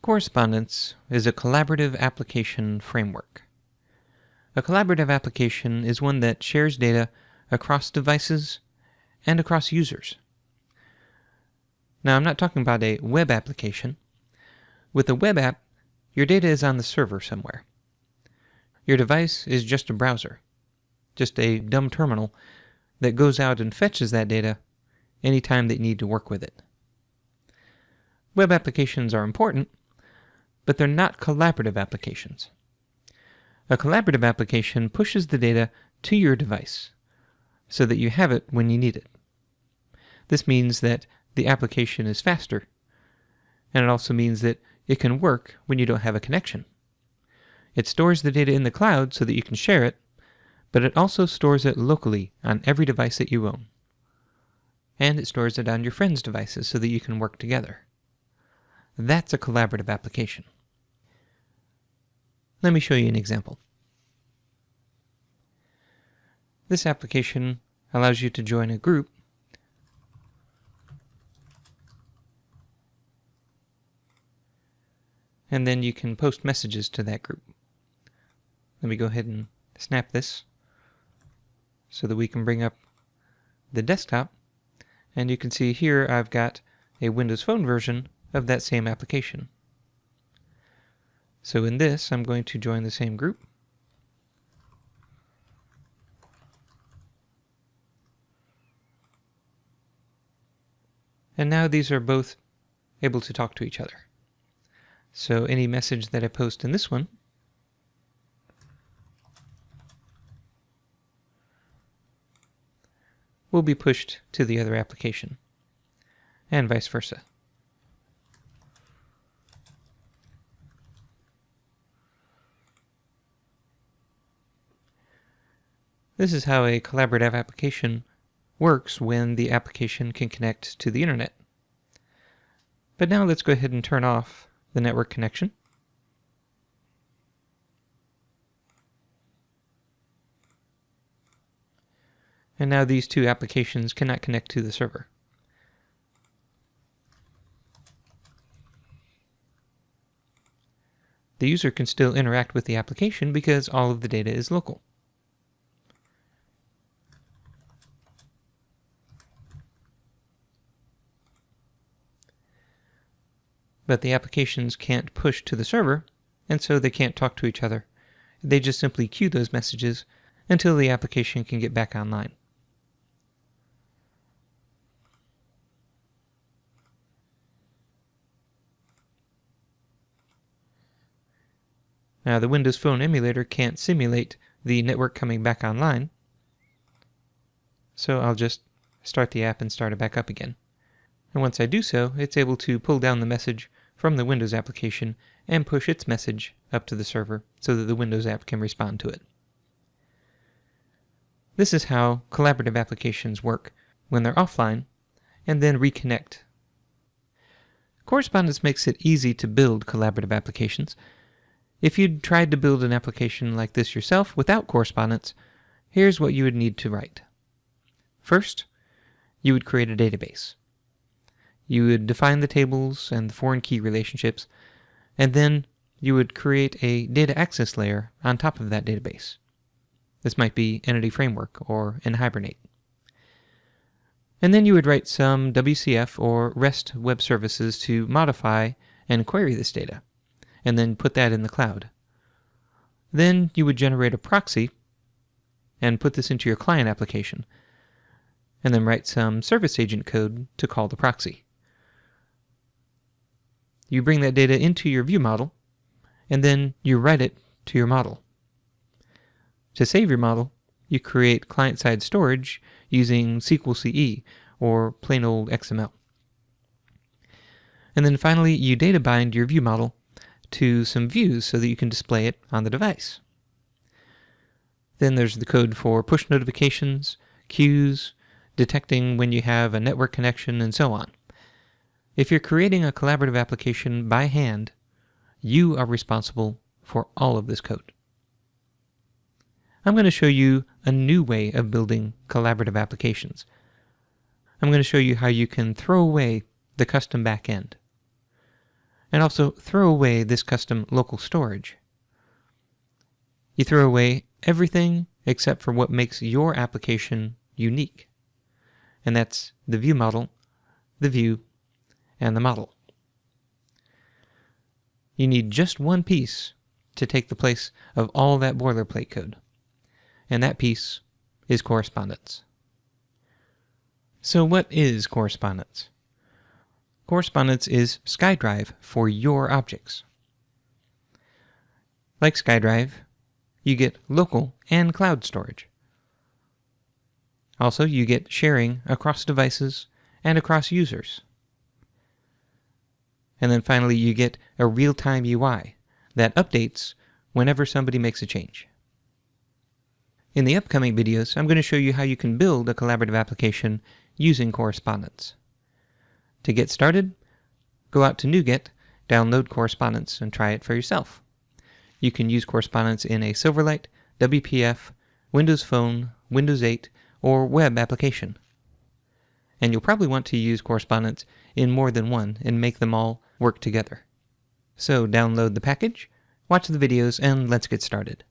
Correspondence is a collaborative application framework. A collaborative application is one that shares data across devices and across users. Now, I'm not talking about a web application. With a web app, your data is on the server somewhere. Your device is just a browser, just a dumb terminal that goes out and fetches that data anytime that you need to work with it. Web applications are important, but they're not collaborative applications. A collaborative application pushes the data to your device so that you have it when you need it. This means that the application is faster, and it also means that it can work when you don't have a connection. It stores the data in the cloud so that you can share it, but it also stores it locally on every device that you own. And it stores it on your friends' devices so that you can work together. That's a collaborative application. Let me show you an example. This application allows you to join a group and then you can post messages to that group. Let me go ahead and snap this so that we can bring up the desktop, and you can see here I've got a Windows Phone version of that same application. So in this, I'm going to join the same group. And now these are both able to talk to each other. So any message that I post in this one will be pushed to the other application, and vice versa. This is how a collaborative application works when the application can connect to the internet. But now let's go ahead and turn off the network connection. And now these two applications cannot connect to the server. The user can still interact with the application because all of the data is local. But the applications can't push to the server, and so they can't talk to each other. They just simply queue those messages until the application can get back online. Now, the Windows Phone emulator can't simulate the network coming back online, so I'll just start the app and start it back up again. And once I do so, it's able to pull down the message from the Windows application and push its message up to the server so that the Windows app can respond to it. This is how collaborative applications work when they're offline and then reconnect. Correspondence makes it easy to build collaborative applications. If you'd tried to build an application like this yourself without Correspondence, here's what you would need to write. First, you would create a database. You would define the tables and the foreign key relationships, and then you would create a data access layer on top of that database. This might be Entity Framework or in Hibernate. And then you would write some WCF or REST web services to modify and query this data, and then put that in the cloud. Then you would generate a proxy and put this into your client application, and then write some service agent code to call the proxy. You bring that data into your view model, and then you write it to your model. To save your model, you create client-side storage using SQL CE or plain old XML. And then finally, you data bind your view model to some views so that you can display it on the device. Then there's the code for push notifications, queues, detecting when you have a network connection, and so on. If you're creating a collaborative application by hand, you are responsible for all of this code. I'm going to show you a new way of building collaborative applications. I'm going to show you how you can throw away the custom backend. and also throw away this custom local storage. You throw away everything except for what makes your application unique, and that's the view model, the view, and the model. You need just one piece to take the place of all that boilerplate code, and that piece is correspondence. So what is correspondence? Correspondence is SkyDrive for your objects. Like SkyDrive, you get local and cloud storage. Also, you get sharing across devices and across users. And then finally, you get a real-time UI that updates whenever somebody makes a change. In the upcoming videos, I'm going to show you how you can build a collaborative application using Correspondence. To get started, go out to NuGet, download Correspondence, and try it for yourself. You can use Correspondence in a Silverlight, WPF, Windows Phone, Windows 8, or web application. And you'll probably want to use Correspondence in more than one and make them all work together. So download the package, watch the videos, and let's get started.